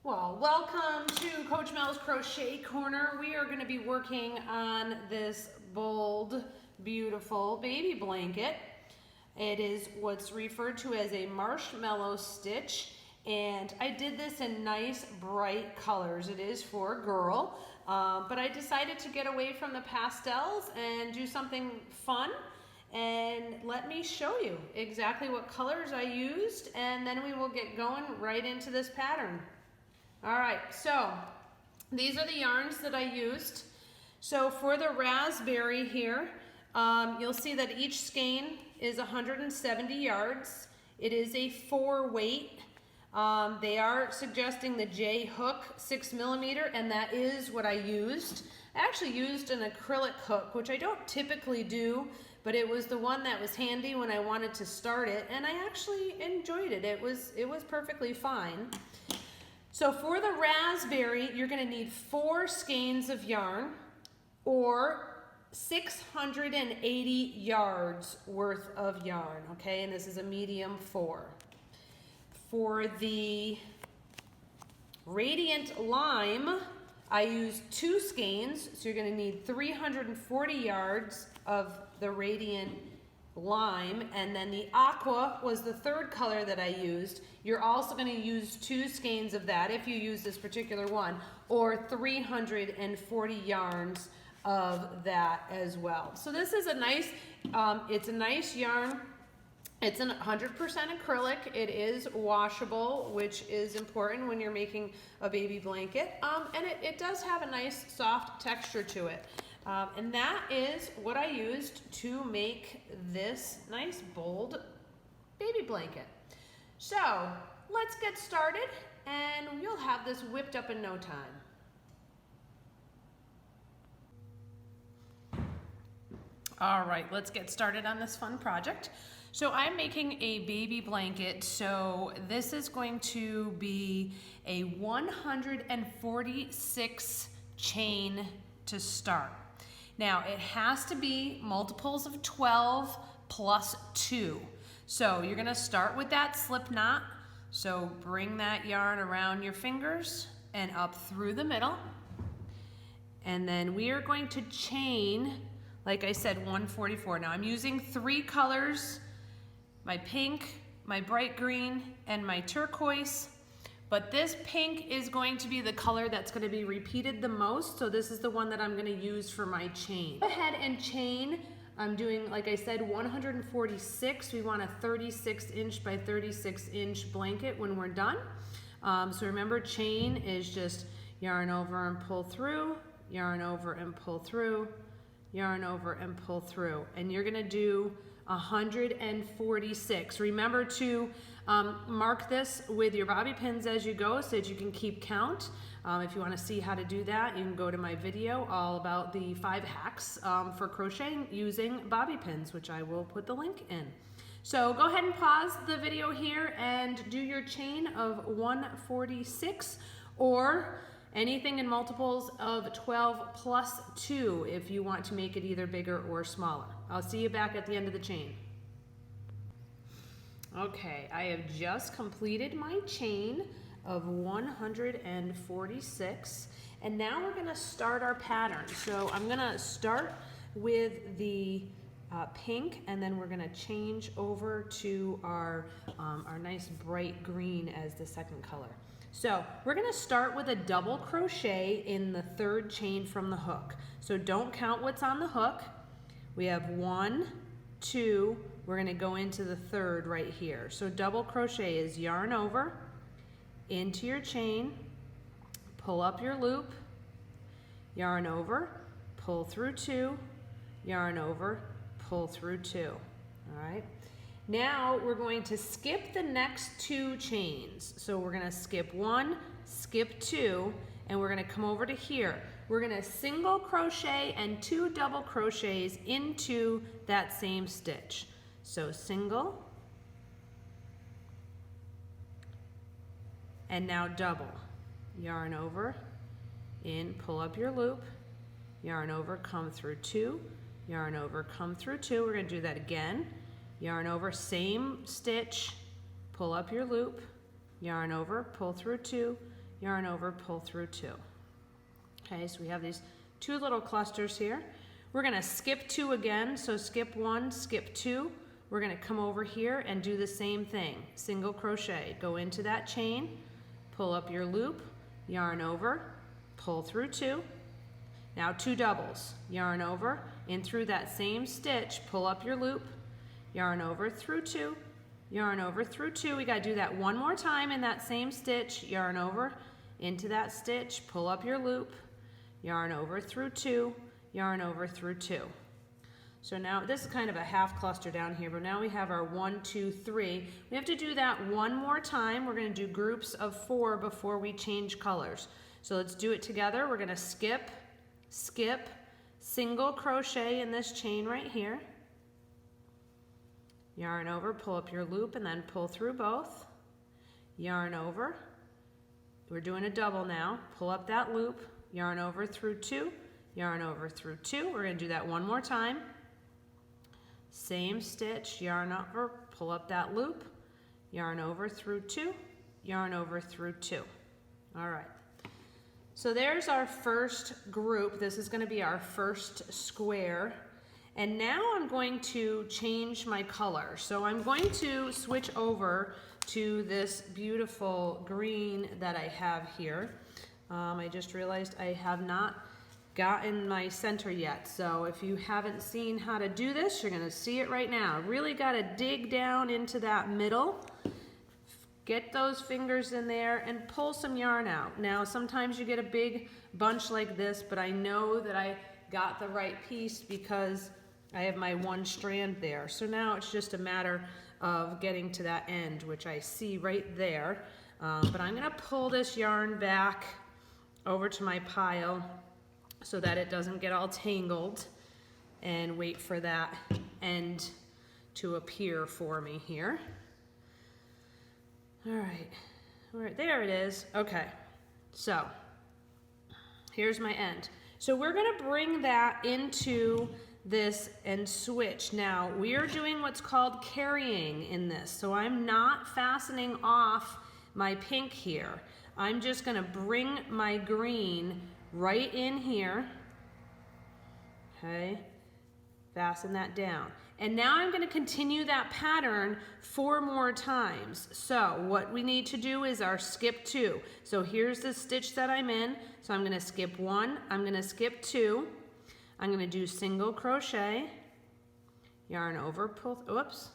Well, welcome to Coach Mel's Crochet Corner. We are going to be working on this bold, beautiful baby blanket. It is what's referred to as a marshmallow stitch, and I did this in nice bright colors. It is for a girl, but I decided to get away from the pastels and do something fun. And let me show you exactly what colors I used, and then we will get going right into this pattern. All right, so these are the yarns that I used. So for the raspberry here, you'll see that each skein is 170 yards. It is a 4-weight. They are suggesting the J hook 6mm, and that is what I used. I actually used an acrylic hook, which I don't typically do, but it was the one that was handy when I wanted to start it, and I actually enjoyed it. It was perfectly fine. So for the raspberry, you're going to need 4 skeins of yarn or 680 yards worth of yarn, okay? And this is a medium 4. For the radiant lime, I used 2 skeins, so you're going to need 340 yards of the radiant lime, and then the aqua was the 3rd color that I used. You're also going to use 2 skeins of that if you use this particular one, or 340 yarns of that as well. So this is a nice, it's a nice yarn. It's 100% acrylic. It is washable, which is important when you're making a baby blanket, and it does have a nice soft texture to it. And that is what I used to make this nice bold baby blanket. So let's get started, and you'll have this whipped up in no time. All right, let's get started on this fun project. So I'm making a baby blanket, so this is going to be a 146 chain to start. Now, it has to be multiples of 12 plus 2. So you're gonna start with that slip knot. So bring that yarn around your fingers and up through the middle. And then we are going to chain, like I said, 144. Now I'm using 3 colors, my pink, my bright green, and my turquoise. But this pink is going to be the color that's going to be repeated the most, so this is the one that I'm going to use for my chain. Go ahead and chain. I'm doing, like I said, 146. We want a 36-inch by 36-inch blanket when we're done. So remember, chain is just yarn over and pull through, yarn over and pull through, yarn over and pull through. And you're going to do 146. Remember to mark this with your bobby pins as you go so that you can keep count. If you want to see how to do that, you can go to my video all about the 5 hacks for crocheting using bobby pins, which I will put the link in. So go ahead and pause the video here and do your chain of 146, or anything in multiples of 12 plus 2 if you want to make it either bigger or smaller. I'll see you back at the end of the chain. Okay, I have just completed my chain of 146, and now we're going to start our pattern. So I'm going to start with the pink, and then we're going to change over to our nice bright green as the 2nd color. So we're going to start with a double crochet in the 3rd chain from the hook. So don't count what's on the hook. We have 1, 2, we're going to go into the 3rd right here. So double crochet is yarn over, into your chain, pull up your loop, yarn over, pull through 2, yarn over, pull through 2. All right. Now we're going to skip the next 2 chains. So we're going to skip 1, skip 2, and we're going to come over to here. We're going to single crochet and 2 double crochets into that same stitch. So single, and now double. Yarn over, in, pull up your loop, yarn over, come through 2, yarn over, come through 2. We're going to do that again. Yarn over, same stitch, pull up your loop, yarn over, pull through 2, yarn over, pull through 2. Okay, so we have these 2 little clusters here. We're gonna skip 2 again, so skip 1, skip 2. We're gonna come over here and do the same thing. Single crochet, go into that chain, pull up your loop, yarn over, pull through 2. Now 2 doubles, yarn over, in through that same stitch, pull up your loop, yarn over through 2, yarn over through 2. We gotta do that one more time in that same stitch, yarn over, into that stitch, pull up your loop, yarn over through 2, yarn over through 2. So now this is kind of a half cluster down here, but now we have our 1, 2, 3. We have to do that one more time. We're gonna do groups of 4 before we change colors. So let's do it together. We're gonna skip, skip, single crochet in this chain right here. Yarn over, pull up your loop, and then pull through both. Yarn over. We're doing a double now. Pull up that loop, yarn over through 2, yarn over through 2. We're gonna do that one more time. Same stitch, yarn over, pull up that loop, yarn over through 2, yarn over through 2. All right. So there's our first group. This is going to be our first square. And now I'm going to change my color. So I'm going to switch over to this beautiful green that I have here. I just realized I have not gotten my center yet. So if you haven't seen how to do this, you're going to see it right now. Really got to dig down into that middle. Get those fingers in there and pull some yarn out. Now, sometimes you get a big bunch like this, but I know that I got the right piece because I have my one strand there. So now it's just a matter of getting to that end, which I see right there. But I'm gonna pull this yarn back over to my pile so that it doesn't get all tangled, and wait for that end to appear for me here. All right, there it is. Okay, so here's my end. So we're gonna bring that into this and switch. Now, we are doing what's called carrying in this. So I'm not fastening off my pink here. I'm just gonna bring my green right in here. Okay, fasten that down. And now I'm going to continue that pattern 4 more times. So what we need to do is our skip 2. So here's the stitch that I'm in. So I'm going to skip 1, I'm going to skip 2. I'm going to do single crochet, yarn over, pull, oops.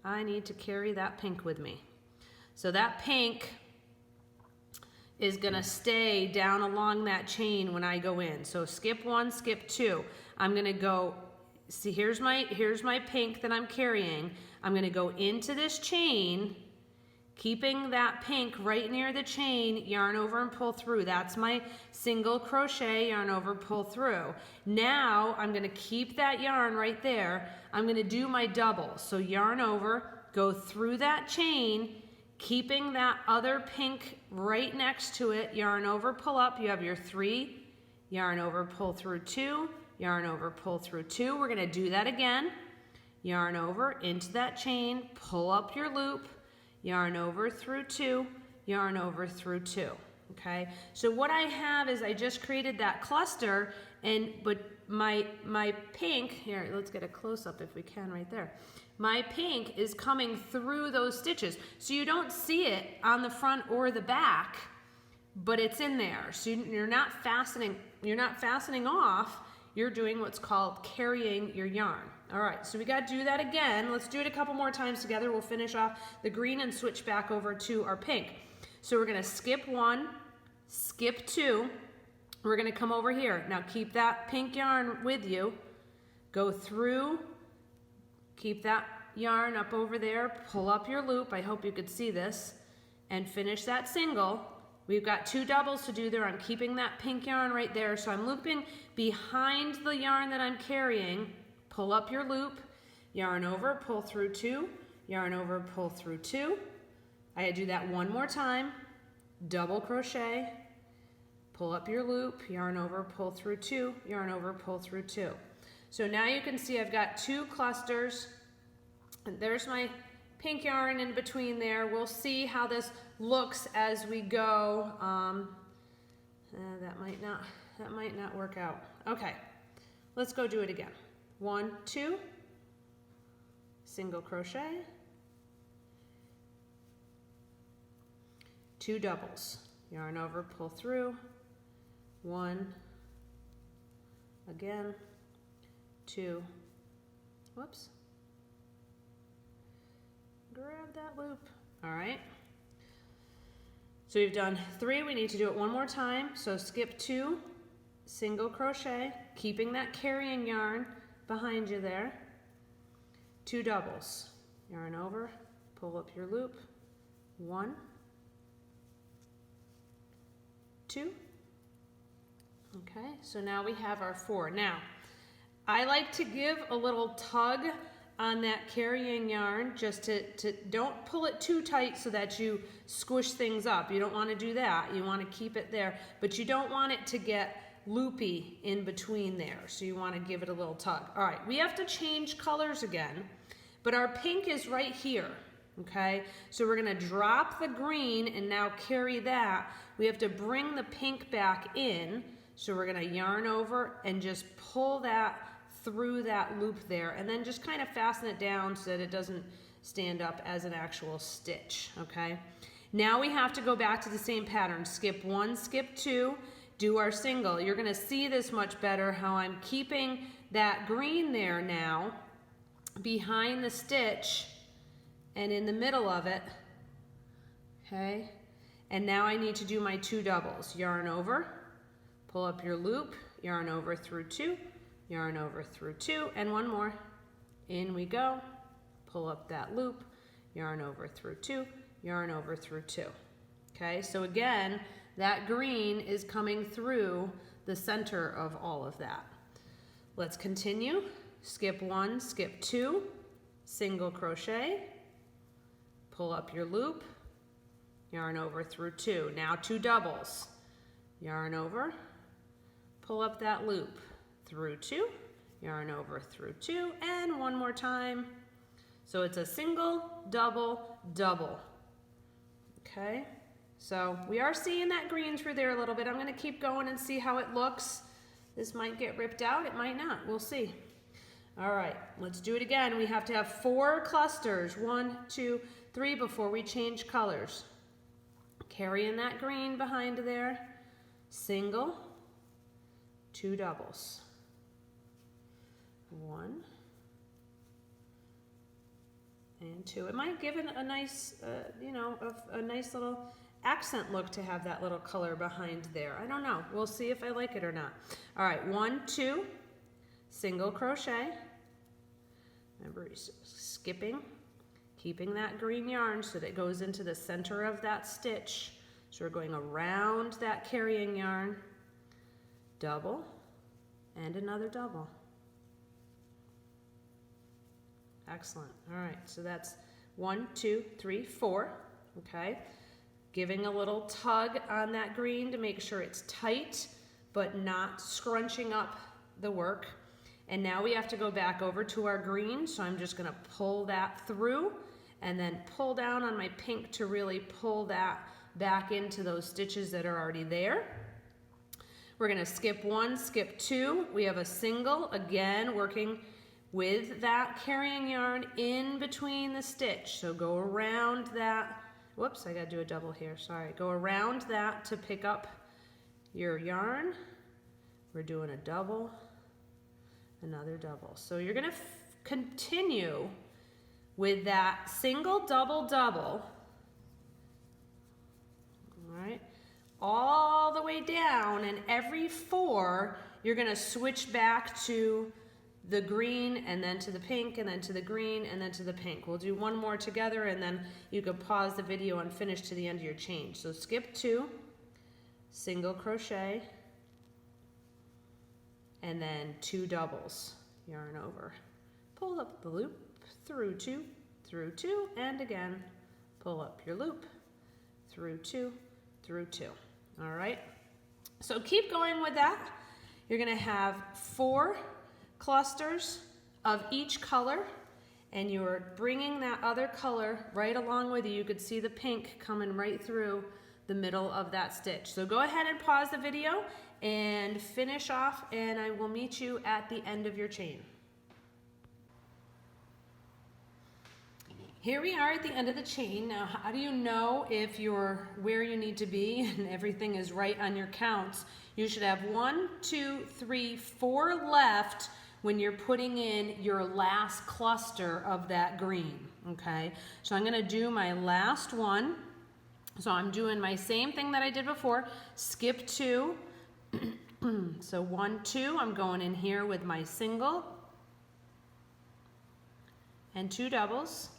I need to carry that pink with me. So that pink is going to stay down along that chain when I go in. So skip 1, skip 2. I'm going to go. See, here's my pink that I'm carrying. I'm going to go into this chain, keeping that pink right near the chain, yarn over and pull through. That's my single crochet, yarn over, pull through. Now I'm going to keep that yarn right there. I'm going to do my double. So yarn over, go through that chain, keeping that other pink right next to it, yarn over, pull up. You have your 3, yarn over, pull through 2, yarn over, pull through 2. We're gonna do that again. Yarn over into that chain, pull up your loop, yarn over through 2, yarn over through 2. Okay, so what I have is I just created that cluster, but my pink, here, let's get a close-up if we can right there. My pink is coming through those stitches. So you don't see it on the front or the back, but it's in there. So you're not fastening off. You're doing what's called carrying your yarn. All right, so we got to do that again. Let's do it a couple more times together. We'll finish off the green and switch back over to our pink. So we're going to skip 1, skip 2. We're going to come over here. Now keep that pink yarn with you. Go through, keep that yarn up over there, pull up your loop. I hope you could see this. And finish that single. We've got 2 doubles to do there. I'm keeping that pink yarn right there. So I'm looping behind the yarn that I'm carrying. Pull up your loop, yarn over, pull through 2, yarn over, pull through 2. I do that one more time. Double crochet, pull up your loop, yarn over, pull through 2, yarn over, pull through 2. So now you can see I've got 2 clusters. And there's my pink yarn in between there. We'll see how this looks as we go. That might not work out. Okay, let's go do it again. 1, 2, single crochet, 2 doubles, yarn over, pull through, 1, again, 2, whoops, grab that loop. All right, so we've done 3, we need to do it one more time. So skip 2, single crochet, keeping that carrying yarn behind you there, 2 doubles, yarn over, pull up your loop, 1, 2. Okay, so now we have our 4. Now, I like to give a little tug on that carrying yarn just to don't pull it too tight so that you squish things up. You don't want to do that. You want to keep it there, but you don't want it to get loopy in between there. So you want to give it a little tug. All right, we have to change colors again, but our pink is right here. Okay, so we're going to drop the green and now carry that. We have to bring the pink back in. So we're going to yarn over and just pull that through that loop there, and then just kind of fasten it down so that it doesn't stand up as an actual stitch. Okay, now we have to go back to the same pattern. Skip 1, skip 2, do our single. You're going to see this much better how I'm keeping that green there now behind the stitch and in the middle of it. Okay, and now I need to do my 2 doubles. Yarn over, pull up your loop, yarn over through 2, yarn over through 2, and 1 more. In we go, pull up that loop, yarn over through 2, yarn over through 2. Okay, so again, that green is coming through the center of all of that. Let's continue. Skip 1, skip 2, single crochet, pull up your loop, yarn over through 2. Now 2 doubles, yarn over, pull up that loop, through 2, yarn over through 2, and 1 more time. So it's a single, double, double. Okay, so we are seeing that green through there a little bit. I'm going to keep going and see how it looks. This might get ripped out, it might not, we'll see. All right, let's do it again. We have to have 4 clusters, 1, 2, 3 before we change colors. Carrying that green behind there, single, 2 doubles. 1 and 2. It might give it a nice, a nice little accent look to have that little color behind there. I don't know. We'll see if I like it or not. All right, 1, 2, single crochet. Remember, skipping, keeping that green yarn so that it goes into the center of that stitch. So we're going around that carrying yarn, double, and another double. Excellent. All right, so that's 1, 2, 3, 4. Okay, giving a little tug on that green to make sure it's tight, but not scrunching up the work. And now we have to go back over to our green, so I'm just going to pull that through and then pull down on my pink to really pull that back into those stitches that are already there. We're going to skip 1, skip 2. We have a single, again, working with that carrying yarn in between the stitch. So go around that. Whoops, I got to do a double here, sorry. Go around that to pick up your yarn. We're doing a double, another double. So you're going to continue with that single, double, double. All right, all the way down, and every 4, you're going to switch back to the green, and then to the pink, and then to the green, and then to the pink. We'll do 1 more together, and then you can pause the video and finish to the end of your change. So skip 2, single crochet, and then 2 doubles, yarn over, pull up the loop, through 2, and again, pull up your loop, through 2, through 2. All right, so keep going with that. You're going to have 4 clusters of each color, and you're bringing that other color right along with you. You could see the pink coming right through the middle of that stitch. So go ahead and pause the video and finish off, and I will meet you at the end of your chain. Here we are at the end of the chain. Now, how do you know if you're where you need to be and everything is right on your counts? You should have 1, 2, 3, 4 left when you're putting in your last cluster of that green, okay? So I'm gonna do my last one. So I'm doing my same thing that I did before, skip 2. So 1, 2, I'm going in here with my single and 2 doubles.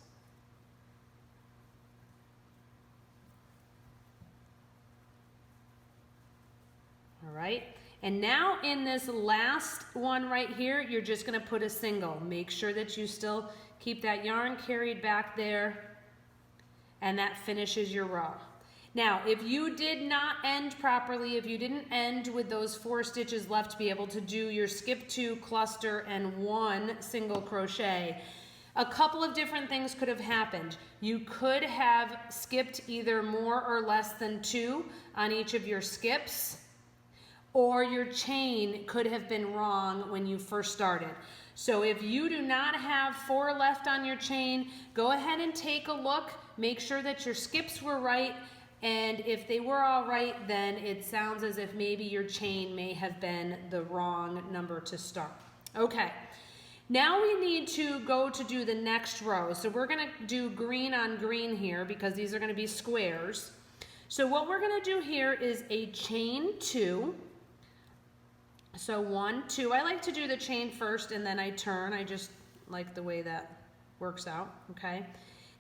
All right, and now in this last one right here, you're just gonna put a single. Make sure that you still keep that yarn carried back there, and that finishes your row. Now, if you did not end properly, if you didn't end with those 4 stitches left to be able to do your skip 2 cluster and 1 single crochet, a couple of different things could have happened. You could have skipped either more or less than 2 on each of your skips, or your chain could have been wrong when you first started. So if you do not have 4 left on your chain, go ahead and take a look, make sure that your skips were right, and if they were all right, then it sounds as if maybe your chain may have been the wrong number to start. Okay, now we need to go to do the next row. So we're gonna do green on green here because these are gonna be squares. So what we're gonna do here is a chain 2. So 1, 2, I like to do the chain first and then I turn. I just like the way that works out, okay?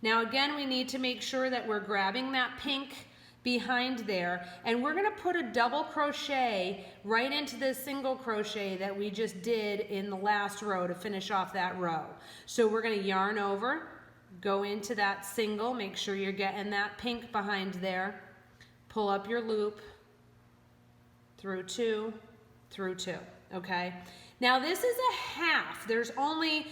Now again, we need to make sure that we're grabbing that pink behind there, and we're gonna put a double crochet right into this single crochet that we just did in the last row to finish off that row. So we're gonna yarn over, go into that single, make sure you're getting that pink behind there, pull up your loop, through 2, through 2, okay? Now this is a half. There's only,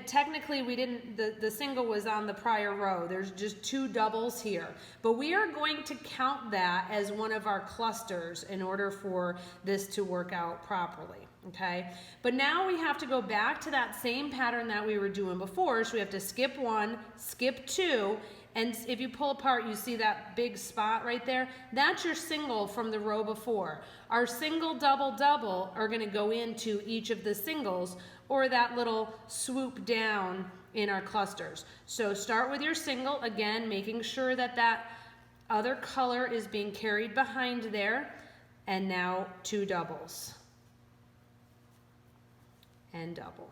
technically we didn't, the single was on the prior row. There's just 2 doubles here. But we are going to count that as one of our clusters in order for this to work out properly, okay? But now we have to go back to that same pattern that we were doing before. So we have to skip 1, skip 2, and if you pull apart, you see that big spot right there? That's your single from the row before. Our single, double, double are gonna go into each of the singles, or that little swoop down in our clusters. So start with your single, again, making sure that that other color is being carried behind there, and now 2 doubles. And double.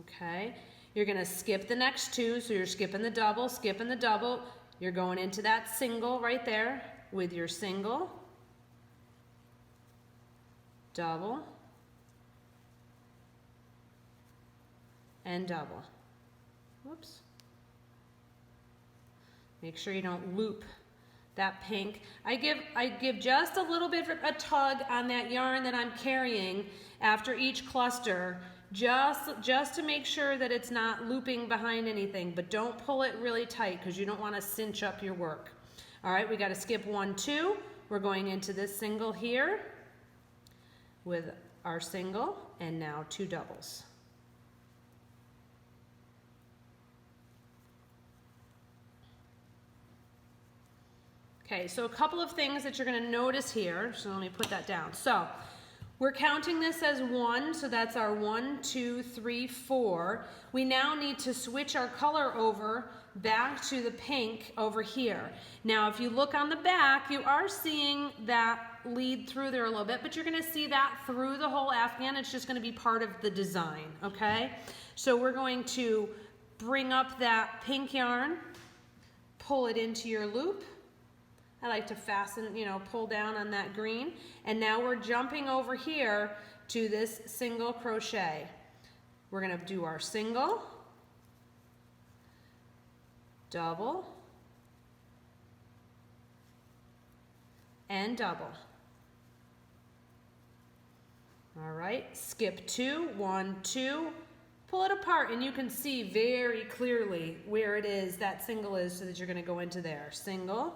Okay. You're gonna skip the next 2, so you're skipping the double, you're going into that single right there with your single, double, and double. Whoops. Make sure you don't loop that pink. I give just a little bit of a tug on that yarn that I'm carrying after each cluster, just to make sure that it's not looping behind anything, but don't pull it really tight because you don't want to cinch up your work. All right, we got to skip 1, 2. We're going into this single here with our single, and now 2 doubles. Okay, so a couple of things that you're going to notice here. So let me put that down. So we're counting this as 1, so that's our 1, 2, 3, 4. We now need to switch our color over back to the pink over here. Now, if you look on the back, you are seeing that lead through there a little bit, but you're going to see that through the whole afghan. It's just going to be part of the design, okay? So we're going to bring up that pink yarn, pull it into your loop. I like to fasten, pull down on that green. And now we're jumping over here to this single crochet. We're gonna do our single, double, and double. All right, skip 2, 1, 2, pull it apart and you can see very clearly where it is that single is, so that you're going to go into there. Single.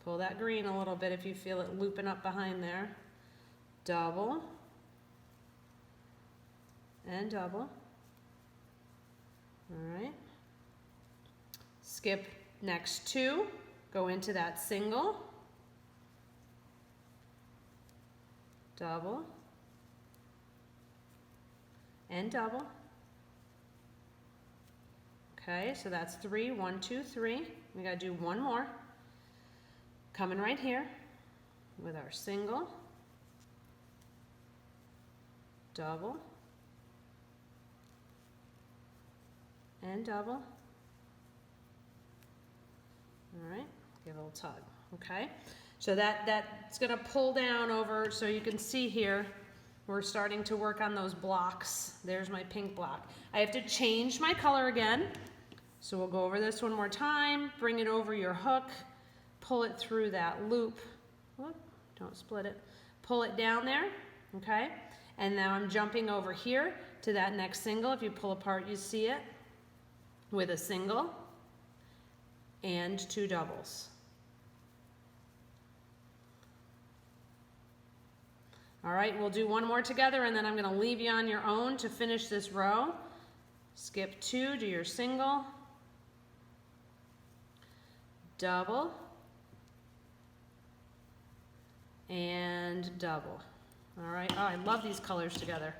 Pull that green a little bit if you feel it looping up behind there. Double. And double. All right. Skip next two. Go into that single. Double. And double. Okay, so that's 3. 1, 2, 3. We got to do one more. Coming right here with our single, double, and double. All right, give it a little tug. Okay, so that's going to pull down over, so you can see here we're starting to work on those blocks. There's my pink block. I have to change my color again, so we'll go over this one more time. Bring it over your hook. Pull it through that loop. Whoop, don't split it. Pull it down there, okay? And now I'm jumping over here to that next single. If you pull apart, you see it with a single and 2 doubles. All right, we'll do one more together, and then I'm going to leave you on your own to finish this row. Skip 2, do your single, double, and double. All right, oh, I love these colors together.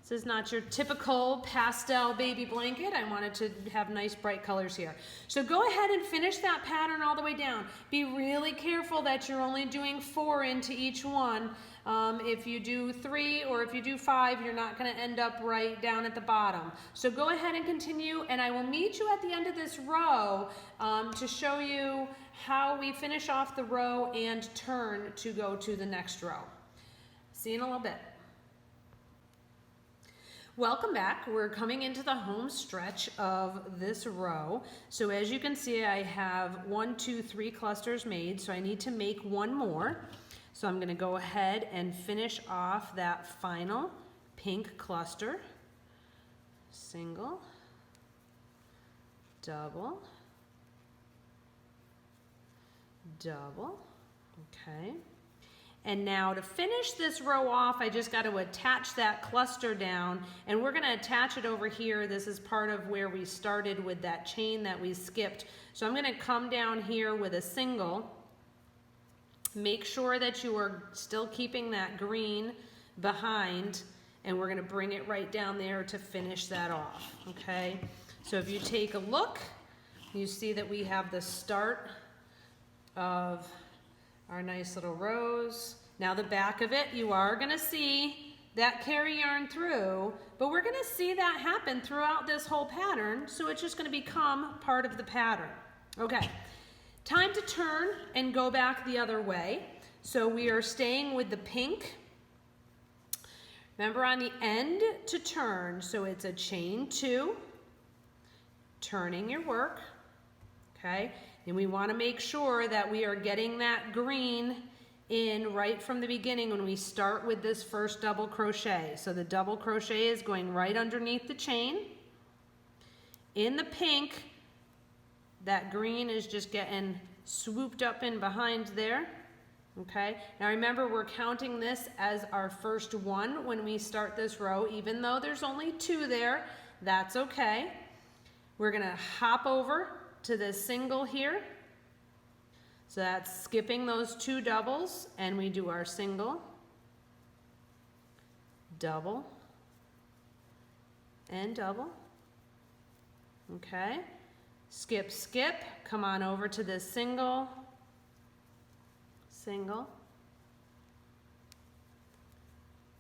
This is not your typical pastel baby blanket. I wanted to have nice bright colors here. So go ahead and finish that pattern all the way down. Be really careful that you're only doing 4 into each one. If you do 3 or if you do 5, you're not going to end up right down at the bottom. So go ahead and continue, and I will meet you at the end of this row to show you how we finish off the row and turn to go to the next row. See you in a little bit. Welcome back. We're coming into the home stretch of this row. So as you can see, I have 1, 2, 3 clusters made, so I need to make one more. So I'm going to go ahead and finish off that final pink cluster. Single, double, double, okay. And now to finish this row off, I just got to attach that cluster down, and we're going to attach it over here. This is part of where we started with that chain that we skipped. So I'm going to come down here with a single. Make sure that you are still keeping that green behind, and we're going to bring it right down there to finish that off, okay? So if you take a look, you see that we have the start of our nice little rows. Now the back of it, you are going to see that carry yarn through, but we're going to see that happen throughout this whole pattern, so it's just going to become part of the pattern. Okay, time to turn and go back the other way. So we are staying with the pink. Remember on the end to turn, so it's a chain 2, turning your work, okay? And we want to make sure that we are getting that green in right from the beginning when we start with this first double crochet. So the double crochet is going right underneath the chain. In the pink, that green is just getting swooped up in behind there. Okay, now remember, we're counting this as our first one when we start this row, even though there's only 2 there, that's okay. We're gonna hop over to this single here. So that's skipping those 2 doubles, and we do our single, double, and double. Okay, skip, skip, come on over to this single, single,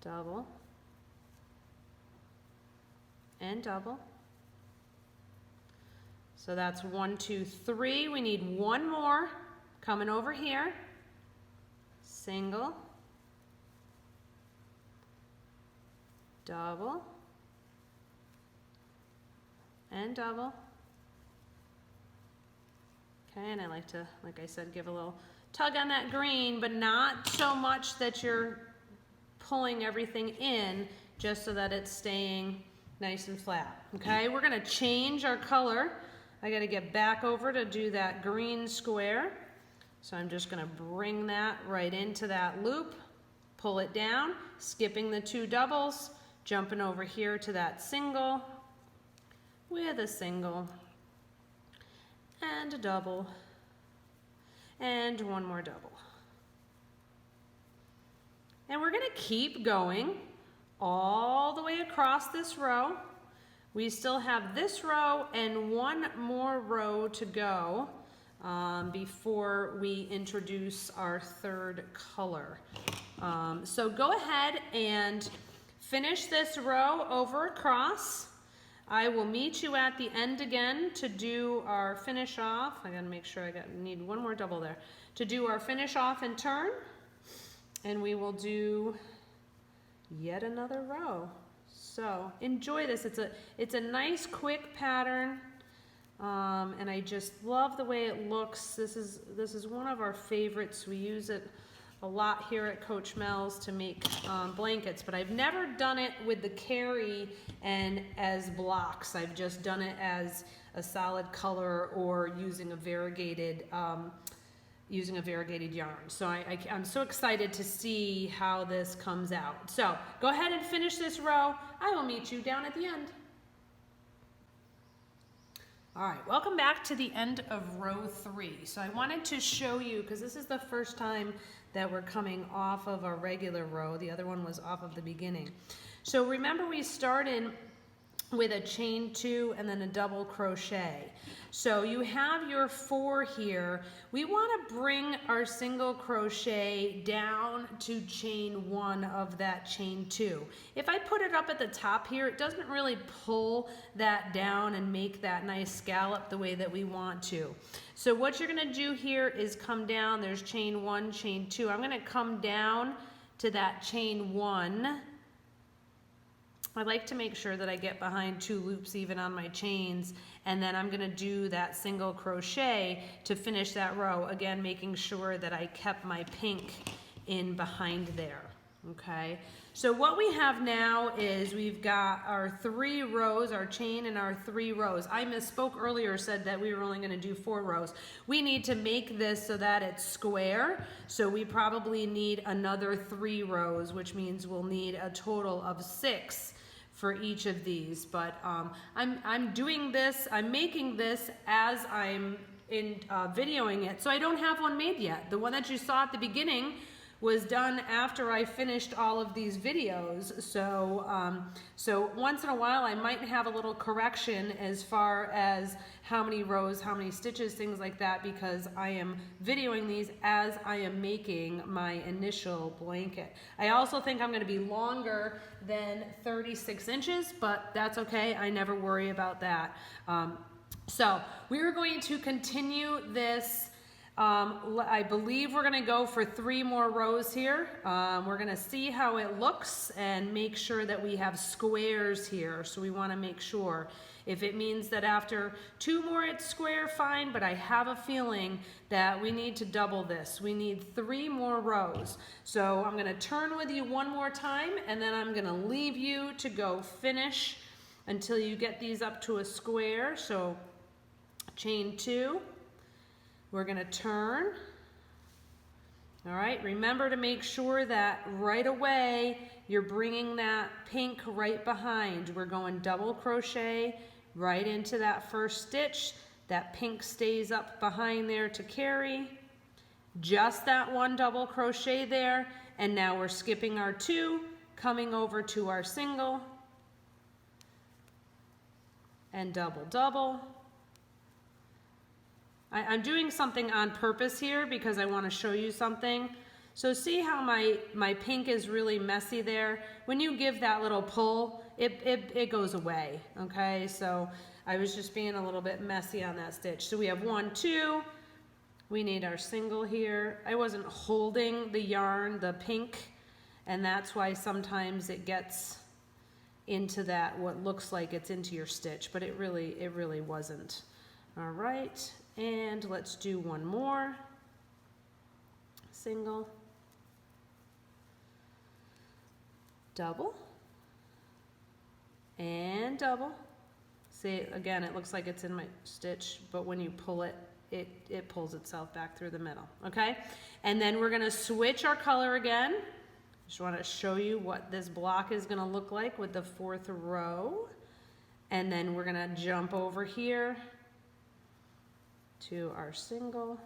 double, and double. So that's 1, 2, 3. We need one more. Coming over here, single, double, and double. Okay, and I like to, like I said, give a little tug on that green, but not so much that you're pulling everything in, just so that it's staying nice and flat. Okay, we're gonna change our color. I gotta get back over to do that green square. So I'm just gonna bring that right into that loop, pull it down, skipping the 2 doubles, jumping over here to that single with a single and a double and 1 more double. And we're gonna keep going all the way across this row. We still have this row and 1 more row to go before we introduce our 3rd color. So go ahead and finish this row over across. I will meet you at the end again to do our finish off. I gotta make sure need 1 more double there. To do our finish off and turn. And we will do yet another row. So enjoy this. It's a nice quick pattern. And I just love the way it looks. This is one of our favorites. We use it a lot here at Coach Mel's to make blankets, but I've never done it with the carry and as blocks. I've just done it as a solid color or using a variegated yarn. So I'm so excited to see how this comes out. So go ahead and finish this row. I will meet you down at the end. All right, welcome back to the end of row 3. So I wanted to show you, because this is the first time that we're coming off of our regular row. The other one was off of the beginning. So remember we started with a chain 2 and then a double crochet. So you have your 4 here. We want to bring our single crochet down to chain 1 of that chain 2. If I put it up at the top here, it doesn't really pull that down and make that nice scallop the way that we want to. So what you're going to do here is come down. There's chain 1, chain 2. I'm going to come down to that chain 1. I like to make sure that I get behind 2 loops even on my chains, and then I'm gonna do that single crochet to finish that row, again making sure that I kept my pink in behind there, okay? So what we have now is we've got our 3 rows, our chain and our 3 rows. I misspoke earlier, said that we were only gonna do 4 rows. We need to make this so that it's square, so we probably need another 3 rows, which means we'll need a total of 6 for each of these, but I'm doing this, I'm making this as I'm videoing it, so I don't have one made yet. The one that you saw at the beginning was done after I finished all of these videos, so so once in a while I might have a little correction as far as how many rows, how many stitches, things like that, because I am videoing these as I am making my initial blanket. I also think I'm going to be longer than 36 inches, but that's okay. I never worry about that. So we're going to continue this. I believe we're going to go for 3 more rows here. We're going to see how it looks and make sure that we have squares here. So we want to make sure. If it means that after 2 more it's square, fine, but I have a feeling that we need to double this. We need 3 more rows. So I'm going to turn with you one more time, and then I'm going to leave you to go finish until you get these up to a square. So chain 2. We're going to turn. All right, remember to make sure that right away you're bringing that pink right behind. We're going double crochet right into that first stitch. That pink stays up behind there to carry. Just that 1 double crochet there, and now we're skipping our 2, coming over to our single, and double, double. I'm doing something on purpose here because I want to show you something. So see how my pink is really messy there? When you give that little pull, it goes away, okay? So I was just being a little bit messy on that stitch. So we have 1, 2. We need our single here. I wasn't holding the yarn, the pink, and that's why sometimes it gets into that, what looks like it's into your stitch, but it really wasn't. All right. And let's do 1 more. Single, double, and double. See, again, it looks like it's in my stitch, but when you pull it, it pulls itself back through the middle, okay? And then we're gonna switch our color again. Just wanna show you what this block is gonna look like with the 4th row. And then we're gonna jump over here to our single,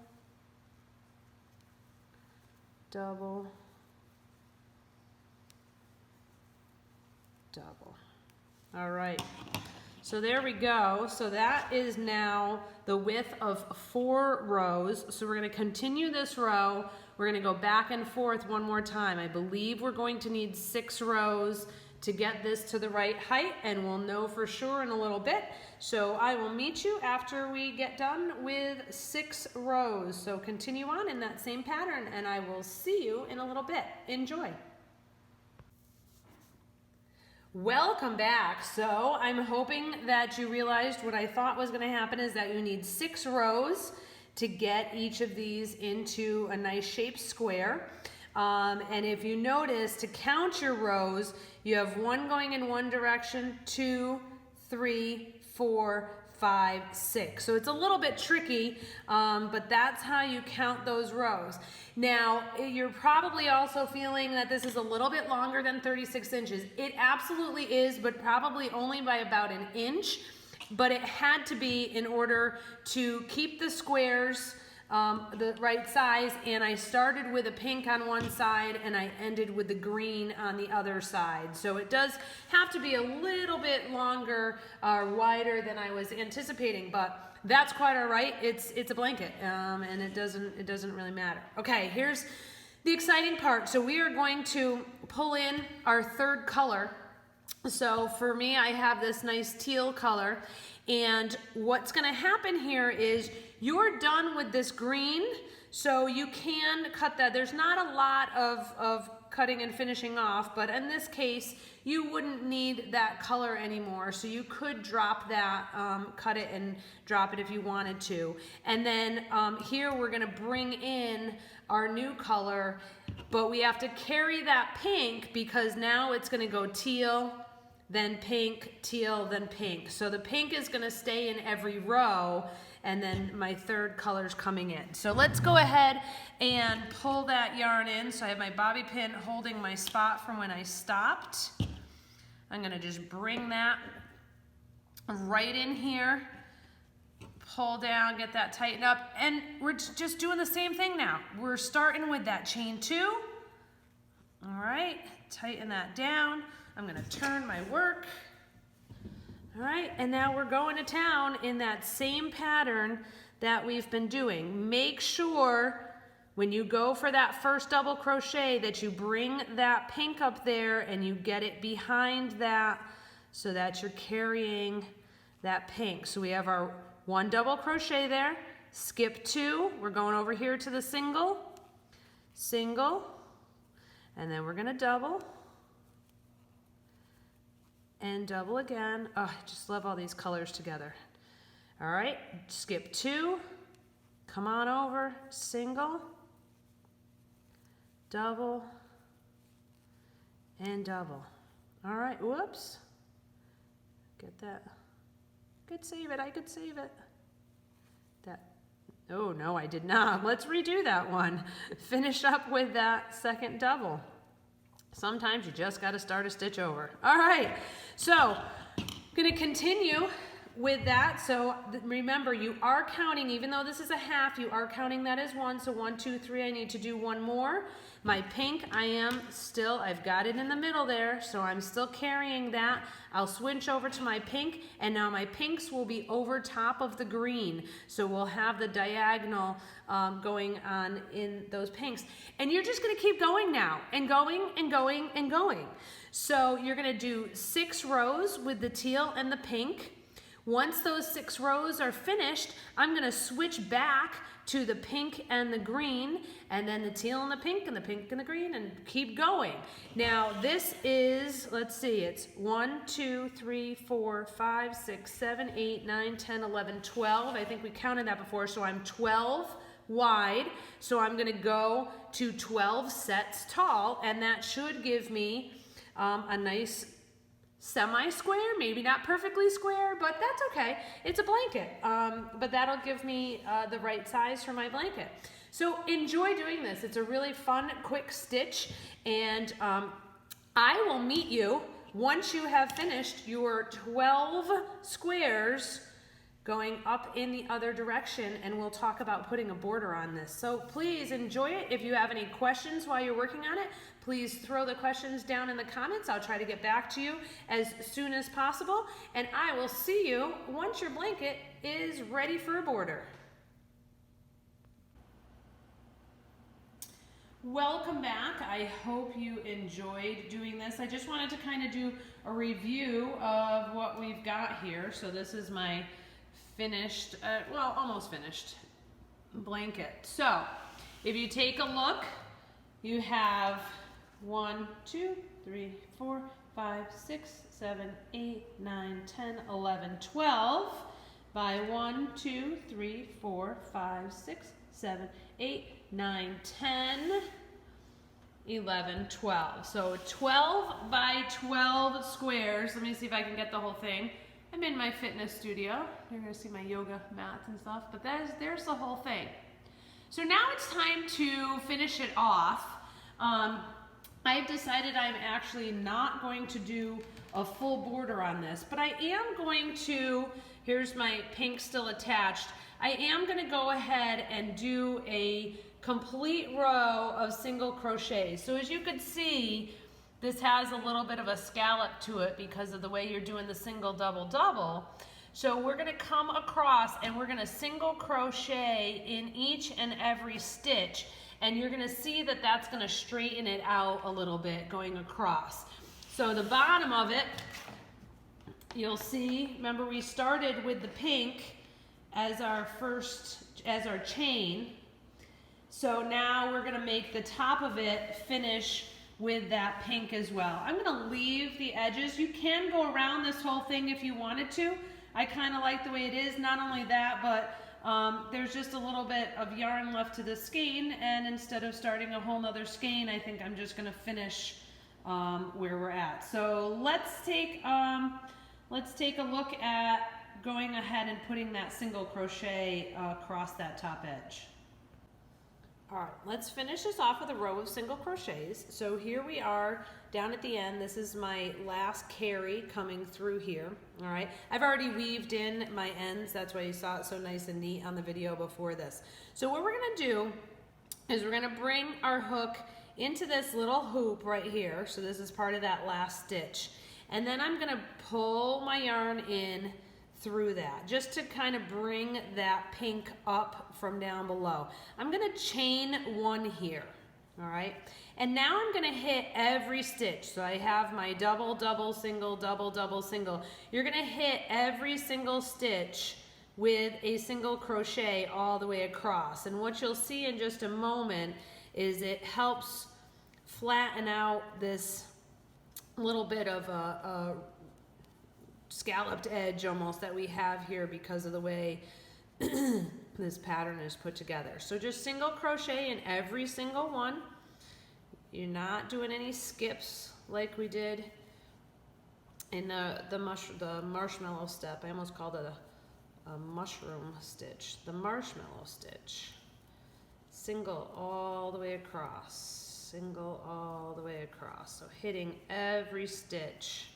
double, double. All right. So there we go. So that is now the width of 4 rows. So we're going to continue this row. We're going to go back and forth one more time. I believe we're going to need 6 rows to get this to the right height, and we'll know for sure in a little bit. So I will meet you after we get done with 6 rows. So continue on in that same pattern, and I will see you in a little bit. Enjoy. Welcome back. So I'm hoping that you realized what I thought was going to happen is that you need 6 rows to get each of these into a nice shaped square. And if you notice, to count your rows, you have 1 going in one direction, 2, 3, 4, 5, 6. So it's a little bit tricky, but that's how you count those rows. Now, you're probably also feeling that this is a little bit longer than 36 inches. It absolutely is, but probably only by about an inch. But it had to be in order to keep the squares the right size, and I started with a pink on one side and I ended with the green on the other side. So it does have to be a little bit longer or wider than I was anticipating, but that's quite all right. It's a blanket, and it doesn't really matter. Okay, here's the exciting part. So we are going to pull in our 3rd color. So for me, I have this nice teal color, and what's going to happen here is you're done with this green, so you can cut that. There's not a lot of cutting and finishing off, but in this case, you wouldn't need that color anymore, so you could drop that, cut it and drop it if you wanted to. And then here we're going to bring in our new color, but we have to carry that pink because now it's going to go teal, then pink, teal, then pink. So the pink is going to stay in every row, and then my 3rd color's coming in. So let's go ahead and pull that yarn in. So I have my bobby pin holding my spot from when I stopped. I'm going to just bring that right in here, pull down, get that tightened up, and we're just doing the same thing now. We're starting with that chain 2. All right, tighten that down. I'm going to turn my work. All right, and now we're going to town in that same pattern that we've been doing. Make sure when you go for that first double crochet that you bring that pink up there and you get it behind that so that you're carrying that pink. So we have our 1 double crochet there, skip 2, we're going over here to the single, single, and then we're going to double. And double again. Oh, I just love all these colors together. All right, skip 2, come on over, single, double, and double. All right, whoops. Get that. Could save it, I could save it. That. Oh no, I did not. Let's redo that one. Finish up with that 2nd double. Sometimes you just got to start a stitch over. All right, so I'm going to continue with that. So remember, you are counting, even though this is a half, you are counting that as 1. So 1, 2, 3, I need to do 1 more. My pink, I've got it in the middle there, so I'm still carrying that. I'll switch over to my pink, and now my pinks will be over top of the green. So we'll have the diagonal going on in those pinks. And you're just gonna keep going now, and going, and going, and going. So you're gonna do 6 rows with the teal and the pink. Once those 6 rows are finished, I'm gonna switch back to the pink and the green, and then the teal and the pink and the pink and the green, and keep going. Now this is, let's see, it's 1, 2, 3, 4, 5, 6, 7, 8, 9, 10, 11, 12. I think we counted that before, so I'm 12 wide. So I'm gonna go to 12 sets tall, and that should give me a nice semi-square, maybe not perfectly square, but that's okay. It's a blanket, but that'll give me the right size for my blanket. So enjoy doing this. It's a really fun, quick stitch, and I will meet you once you have finished your 12 squares going up in the other direction, and we'll talk about putting a border on this. So please enjoy it. If you have any questions while you're working on it, please throw the questions down in the comments. I'll try to get back to you as soon as possible, and I will see you once your blanket is ready for a border. Welcome back. I hope you enjoyed doing this. I just wanted to kind of do a review of what we've got here. So this is my finished, well, almost finished blanket. So if you take a look, you have 1, 2, 3, 4, 5, 6, 7, 8, 9, 10, 11, 12 by 1, 2, 3, 4, 5, 6, 7, 8, 9, 10, 11, 12. So 12 by 12 squares. Let me see if I can get the whole thing. I'm in my fitness studio. You're gonna see my yoga mats and stuff, but there's the whole thing. So now it's time to finish it off. I've decided I'm actually not going to do a full border on this, but I am going to, here's my pink still attached, I am gonna go ahead and do a complete row of single crochets. So as you can see, this has a little bit of a scallop to it because of the way you're doing the single, double, double. So we're gonna come across and we're gonna single crochet in each and every stitch, and you're gonna see that that's gonna straighten it out a little bit going across. So the bottom of it, you'll see, remember we started with the pink as our chain. So now we're gonna make the top of it finish with that pink as well. I'm gonna leave the edges. You can go around this whole thing if you wanted to. I kind of like the way it is. Not only that, but there's just a little bit of yarn left to the skein, and instead of starting a whole nother skein, I think I'm just gonna finish where we're at. So let's take a look at going ahead and putting that single crochet across that top edge. All right, let's finish this off with a row of single crochets. So here we are down at the end. This is my last carry coming through here. All right, I've already weaved in my ends. That's why you saw it so nice and neat on the video before this. So what we're gonna do is we're gonna bring our hook into this little hoop right here. So this is part of that last stitch. And then I'm gonna pull my yarn in through that, just to kind of bring that pink up from down below. I'm gonna chain one here, all right? And now I'm gonna hit every stitch. So I have my double, double, single, double, double, single. You're gonna hit every single stitch with a single crochet all the way across. And what you'll see in just a moment is it helps flatten out this little bit of a scalloped edge almost that we have here because of the way this pattern is put together. So just single crochet in every single one. You're not doing any skips like we did in the marshmallow step. I almost called it a mushroom stitch. The marshmallow stitch. Single all the way across. Single all the way across. So hitting every stitch.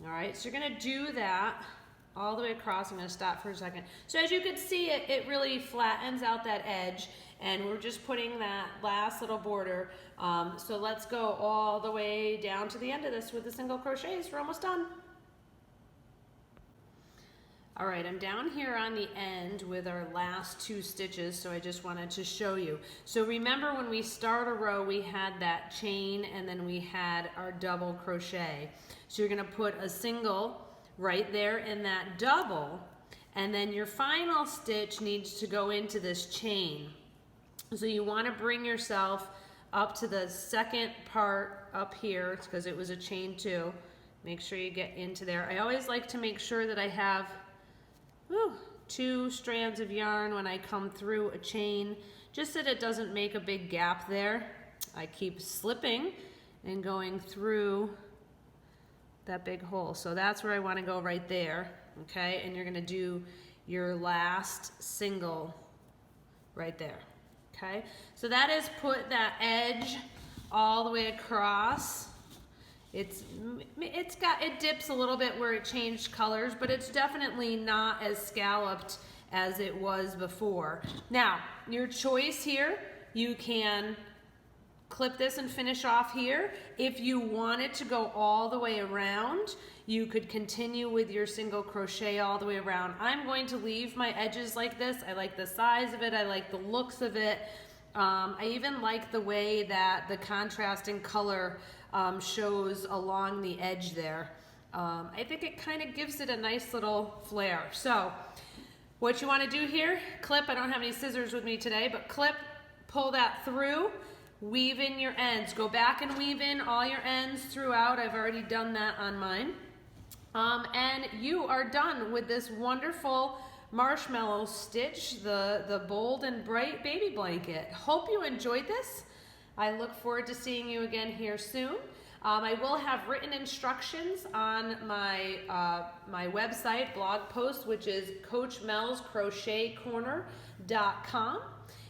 All right, so you're gonna do that all the way across. I'm gonna stop for a second. So as you can see, it really flattens out that edge, and we're just putting that last little border. So let's go all the way down to the end of this with the single crochets. We're almost done. All right, I'm down here on the end with our last two stitches, so I just wanted to show you. So remember when we start a row, we had that chain and then we had our double crochet. So you're gonna put a single right there in that double, and then your final stitch needs to go into this chain. So you wanna bring yourself up to the second part up here, because it was a chain too. Make sure you get into there. I always like to make sure that I have two strands of yarn when I come through a chain, just that it doesn't make a big gap there. I keep slipping and going through that big hole. So that's where I want to go, right there, okay? And you're going to do your last single right there, okay? So that is put that edge all the way across. It dips a little bit where it changed colors, but it's definitely not as scalloped as it was before. Now, your choice here, you can clip this and finish off here. If you wanted to go all the way around, you could continue with your single crochet all the way around. I'm going to leave my edges like this. I like the size of it. I like the looks of it. I even like the way that the contrasting color shows along the edge there. I think it kind of gives it a nice little flair. So what you want to do here, clip, I don't have any scissors with me today, but clip, pull that through, weave in your ends. Go back and weave in all your ends throughout. I've already done that on mine. And you are done with this wonderful marshmallow stitch, the bold and bright baby blanket. Hope you enjoyed this. I look forward to seeing you again here soon. I will have written instructions on my my website blog post, which is CoachMelsCrochetCorner.com.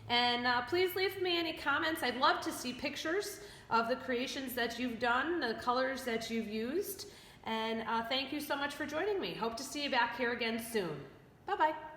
And please leave me any comments. I'd love to see pictures of the creations that you've done, the colors that you've used. And thank you so much for joining me. Hope to see you back here again soon. Bye-bye.